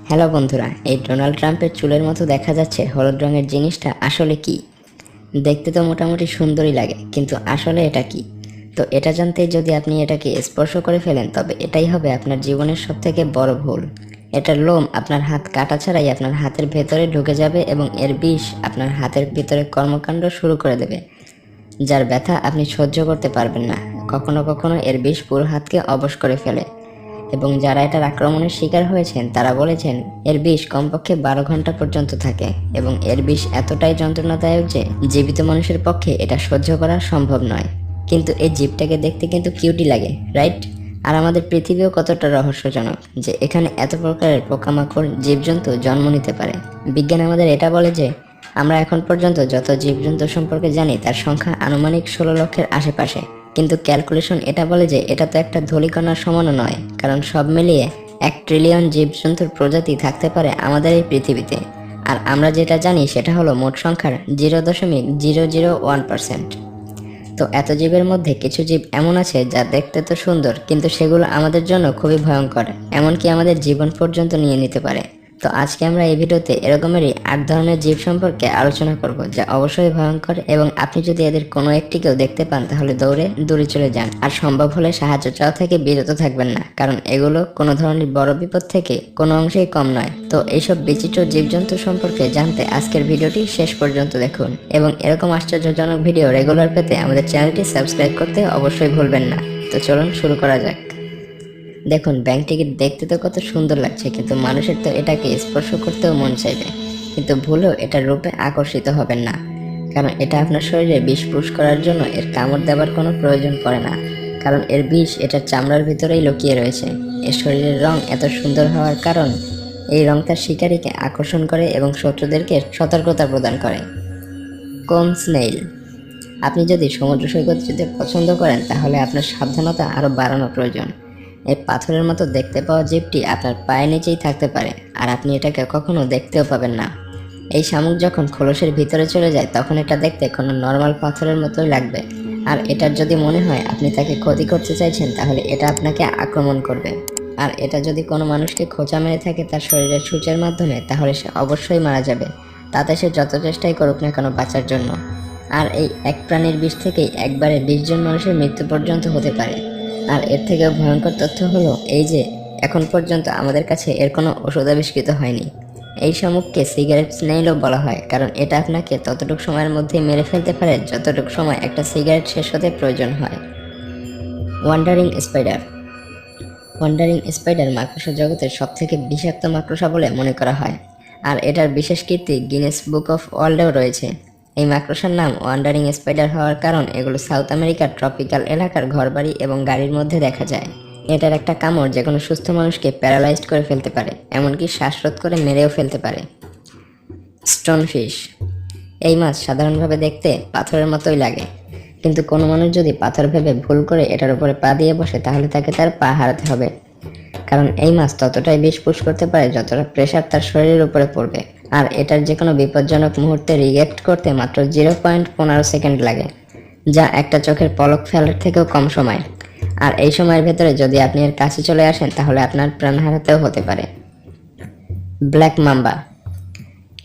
Hello বন্ধুরা, এই Donald ট্রাম্পের চুলের মতো দেখা যাচ্ছে হলুদ রঙের জিনিসটা আসলে কি? দেখতে তো মোটামুটি সুন্দরই লাগে, কিন্তু আসলে এটা কি? তো এটা জানতে যদি আপনি এটাকে স্পর্শ করে ফেলেন, তবে এটাই হবে আপনার জীবনের সবথেকে বড় ভুল। এটার লোম আপনার হাত কাটা ছাড়াই আপনার হাতের ভেতরে ঢুকে যাবে এবং এর বিষ আপনার হাতের ভিতরে কর্মকাণ্ড শুরু করে দেবে, যার ব্যথা আপনি সহ্য করতে পারবেন না। কখনো কখনো এর বিষ পুরো হাতকে অবশ করে ফেলে এবং যারা এটার আক্রমণের শিকার হয়েছেন তারা বলেছেন এর বিষ কমপক্ষে 12 ঘন্টা পর্যন্ত থাকে এবং এর বিষ এতটাই যন্ত্রণাদায়ক যে জীবিত মানুষের পক্ষে এটা সহ্য করা সম্ভব নয়। কিন্তু এই জীবটাকে দেখতে কিন্তু কিউটি লাগে, রাইট? আর আমাদের পৃথিবীও কতটা রহস্যজনক যে এখানে এত প্রকারের পোকামাকড় জীবজন্তু জন্ম নিতে পারে। বিজ্ঞান আমাদের এটা বলে যে আমরা এখন পর্যন্ত যত জীবজন্তু সম্পর্কে জানি তার সংখ্যা আনুমানিক 16 লক্ষের আশেপাশে, কিন্তু ক্যালকুলেশন এটা বলে যে এটা তো একটা ধূলিকণার সমানও নয়, কারণ সব মিলিয়ে 1 ট্রিলিয়ন জীবজন্তুর প্রজাতি থাকতে পারে আমাদের এই পৃথিবীতে। আর আমরা যেটা জানি সেটা হলো মোট সংখ্যার 0.001%। তো এত জীবের মধ্যে কিছু জীব এমন আছে যা দেখতে তো সুন্দর, কিন্তু সেগুলো আমাদের জন্য খুবই ভয়ঙ্কর, এমনকি আমাদের জীবন পর্যন্ত নিয়ে নিতে পারে। তো আজকে আমরা এই ভিডিওতে এরকমেরই 8 ধরনের জীব সম্পর্কে আলোচনা করব যা অবশ্যই ভয়ঙ্কর, এবং আপনি যদি এদের কোনো একটিকেও দেখতে পান তাহলে দৌড়ে দূরে চলে যান, আর সম্ভব হলে সাহায্য চাওয়া থেকে বিরত থাকবেন না, কারণ এগুলো কোনো ধরনের বড় বিপদ থেকে কোনো অংশেই কম নয়। তো এইসব বিচিত্র জীবজন্তু সম্পর্কে জানতে আজকের ভিডিওটি শেষ পর্যন্ত দেখুন, এবং এরকম আশ্চর্যজনক ভিডিও রেগুলার পেতে আমাদের চ্যানেলটি সাবস্ক্রাইব করতে অবশ্যই ভুলবেন না। তো চলুন শুরু করা যাক। দেখুন, ব্যাংক টিকিট দেখতে তো কত সুন্দর লাগছে, কিন্তু মানুষের তো এটাকে স্পর্শ করতেও মন চাইবে, কিন্তু ভুলেও এটার রূপে আকর্ষিত হবেন না, কারণ এটা আপনার শরীরে বিষ পুশ করার জন্য এর কামড় দেওয়ার কোনো প্রয়োজন পড়ে না, কারণ এর বিষ এটার চামড়ার ভিতরেই লুকিয়ে রয়েছে। এর শরীরের রং এত সুন্দর হওয়ার কারণ এই রং তার শিকারীকে আকর্ষণ করে এবং শত্রুদেরকে সতর্কতা প্রদান করে। কোন স্নেইল। আপনি যদি সমুদ্র সৈকত যেতে পছন্দ করেন তাহলে আপনার সাবধানতা আরও বাড়ানো প্রয়োজন। এই পাথরের মতো দেখতে পাওয়া জীবটি আপনার পায়ের নিচেই থাকতে পারে, আর আপনি এটাকে কখনো দেখতেও পাবেন না। এই শামুক যখন খোলসের ভিতরে চলে যায় তখন এটা দেখতে কোনো নর্মাল পাথরের মতোই লাগবে, আর এটার যদি মনে হয় আপনি তাকে ক্ষতি করতে চাইছেন তাহলে এটা আপনাকে আক্রমণ করবে। আর এটা যদি কোনো মানুষকে খোঁচা মেরে থাকে তার শরীরের সূচের মাধ্যমে, তাহলে সে অবশ্যই মারা যাবে, তাতে সে যত চেষ্টাই করুক না কেন বাঁচার জন্য। আর এই এক প্রাণীর বিষ থেকেই একবারে 20 জন মানুষের মৃত্যু পর্যন্ত হতে পারে। আর এর থেকেও ভয়ঙ্কর তথ্য হলো এই যে এখন পর্যন্ত আমাদের কাছে এর কোনো ওষুধ আবিষ্কৃত হয়নি। এই শামুককে সিগারেট স্নেইলও বলা হয়, কারণ এটা আপনাকে ততটুকু সময়ের মধ্যে মেরে ফেলতে পারে যতটুকু সময় একটা সিগারেট শেষ হতে প্রয়োজন হয়। Wandering spider. ওয়ান্ডারিং স্পাইডার মাকড়সা জগতের সবথেকে বিষাক্ত মাকড়সা বলে মনে করা হয়, আর এটার বিশেষ কীর্তি গিনেস বুক অফ ওয়ার্ল্ডেও রয়েছে। এই মাকড়সার নাম ওয়ান্ডারিং স্পাইডার হওয়ার কারণ এগুলো সাউথ আমেরিকার ট্রপিক্যাল এলাকার ঘরবাড়ি এবং গাড়ির মধ্যে দেখা যায়। এটার একটা কামড় যে কোনো সুস্থ মানুষকে প্যারালাইজড করে ফেলতে পারে, এমনকি শ্বাসরোধ করে মেরেও ফেলতে পারে। স্টোনফিশ। এই মাছ সাধারণভাবে দেখতে পাথরের মতোই লাগে, কিন্তু কোনো মানুষ যদি পাথর ভেবে ভুল করে এটার উপরে পা দিয়ে বসে তাহলে তাকে তার পা হারাতে হবে, কারণ এই মাছ ততটাই বিষ পুশ করতে পারে যতটা প্রেশার তার শরীরের উপরে পড়বে, আর এটার যে কোনো বিপজ্জনক মুহূর্তে রিঅ্যাক্ট করতে মাত্র 0.15 সেকেন্ড লাগে, যা একটা চোখের পলক ফেলার থেকেও কম সময়। আর এই সময়ের ভেতরে যদি আপনি এর কাছে চলে আসেন তাহলে আপনার প্রাণ হারাতেও হতে পারে। Black mamba.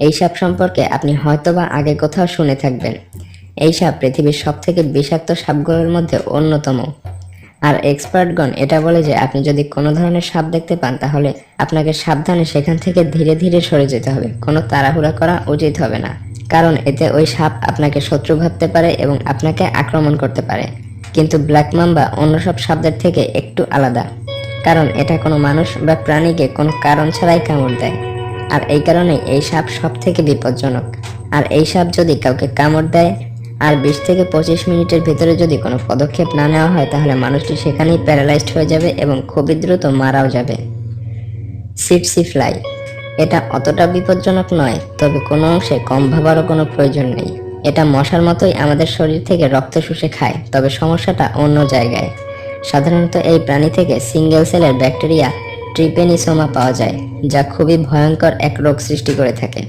এই সাপ সম্পর্কে আপনি হয়তোবা আগে কোথাও শুনে থাকবেন। এই সাপ পৃথিবীর সবথেকে বিষাক্ত সাপগুলোর মধ্যে অন্যতম, আর এক্সপার্টগণ এটা বলে যে আপনি যদি কোনো ধরনের সাপ দেখতে পান তাহলে আপনাকে সাবধানে সেখান থেকে ধীরে ধীরে সরে যেতে হবে, কোনো তাড়াহুড়া করা উচিত হবে না, কারণ এতে ওই সাপ আপনাকে শত্রু ভাবতে পারে এবং আপনাকে আক্রমণ করতে পারে। কিন্তু ব্ল্যাক মাম্বা অন্য সব সাপদের থেকে একটু আলাদা, কারণ এটা কোনো মানুষ বা প্রাণীকে কোনো কারণ ছাড়াই কামড় দেয়, আর এই কারণে এই সাপ সব থেকে বিপজ্জনক। আর এই সাপ যদি কাউকে কামড় দেয় আর 20 থেকে 25 মিনিটের ভিতরে যদি কোনো পদক্ষেপ না নেওয়া হয় তাহলে মানুষটি সেখানেই প্যারালাইজড হয়ে যাবে এবং খুবই দ্রুত মারাও যাবে। সিটসি ফ্লাই। এটা অতটা বিপজ্জনক নয়, তবে কোনো অংশে কম ভাবারও কোনো প্রয়োজন নেই। এটা মশার মতোই আমাদের শরীর থেকে রক্ত শুষে খায়, তবে সমস্যাটা অন্য জায়গায়। সাধারণত এই প্রাণী থেকে সিঙ্গেল সেলের ব্যাকটেরিয়া ট্রিপেনিসোমা পাওয়া যায়, যা খুবই ভয়ঙ্কর এক রোগ সৃষ্টি করে থাকে।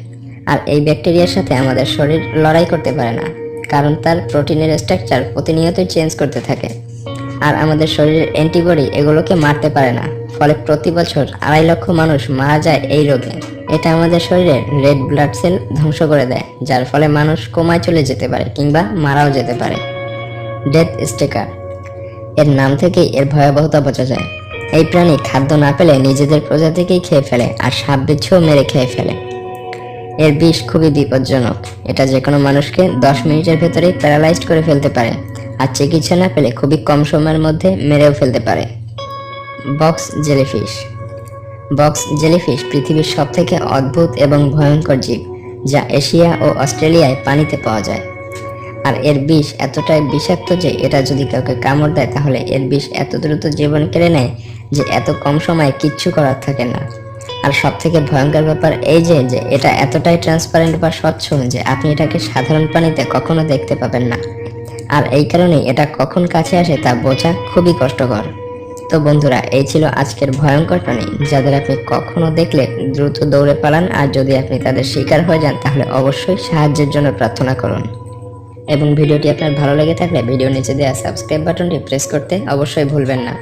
আর এই ব্যাকটেরিয়ার সাথে আমাদের শরীর লড়াই করতে পারে না, কারণ তার প্রোটিনের স্ট্রাকচার প্রতিনিয়তই চেঞ্জ করতে থাকে, আর আমাদের শরীরের অ্যান্টিবডি এগুলোকে মারতে পারে না। ফলে প্রতি বছর 2.5 লক্ষ মানুষ মারা যায় এই রোগে। এটা আমাদের শরীরে রেড ব্লাড সেল ধ্বংস করে দেয়, যার ফলে মানুষ কোমায় চলে যেতে পারে কিংবা মারাও যেতে পারে। ডেথ স্টেকার, এর নাম থেকেই এর ভয়াবহতা বোঝা যায়। এই প্রাণী খাদ্য না পেলে নিজেদের প্রজাতিকেই খেয়ে ফেলে আর সাপ বিচ্ছুও মেরে খেয়ে ফেলে। এর বিষ খুবই বিপজ্জনক। এটা যে কোনো মানুষকে 10 মিনিটের ভেতরেই প্যারালাইজড করে ফেলতে পারে আর চিকিৎসা না পেলে খুবই কম সময়ের মধ্যে মেরেও ফেলতে পারে। Box jellyfish. বক্স জেলিফিশ পৃথিবীর সবথেকে অদ্ভুত এবং ভয়ঙ্কর জীব, যা এশিয়া ও অস্ট্রেলিয়ায় পানিতে পাওয়া যায়। আর এর বিষ এতটাই বিষাক্ত যে এটা যদি কাউকে কামড় দেয় তাহলে এর বিষ এত দ্রুত জীবন কেড়ে নেয় যে এত কম সময়ে কিচ্ছু করার থাকে না। আর সব থেকে ভয়ঙ্কর ব্যাপার এই যে এটা এতটাই ট্রান্সপারেন্ট বা স্বচ্ছ যে আপনি এটাকে সাধারণ পানিতে কখনো দেখতে পাবেন না। আর এই কারণেই এটা কখন কাছে আসে তা বোঝা খুবই কষ্টকর। তো বন্ধুরা, এই ছিল আজকের ভয়ঙ্কর প্রাণী যাদের আপনি কখনো দেখলে দ্রুত দৌড়ে পালান, আর যদি আপনি তাদের শিকার হয়ে যান তাহলে অবশ্যই সাহায্যের জন্য প্রার্থনা করুন। এবং ভিডিওটি আপনার ভালো লেগে থাকলে ভিডিওর নিচে দেওয়া সাবস্ক্রাইব বাটনটি প্রেস করতে অবশ্যই ভুলবেন না।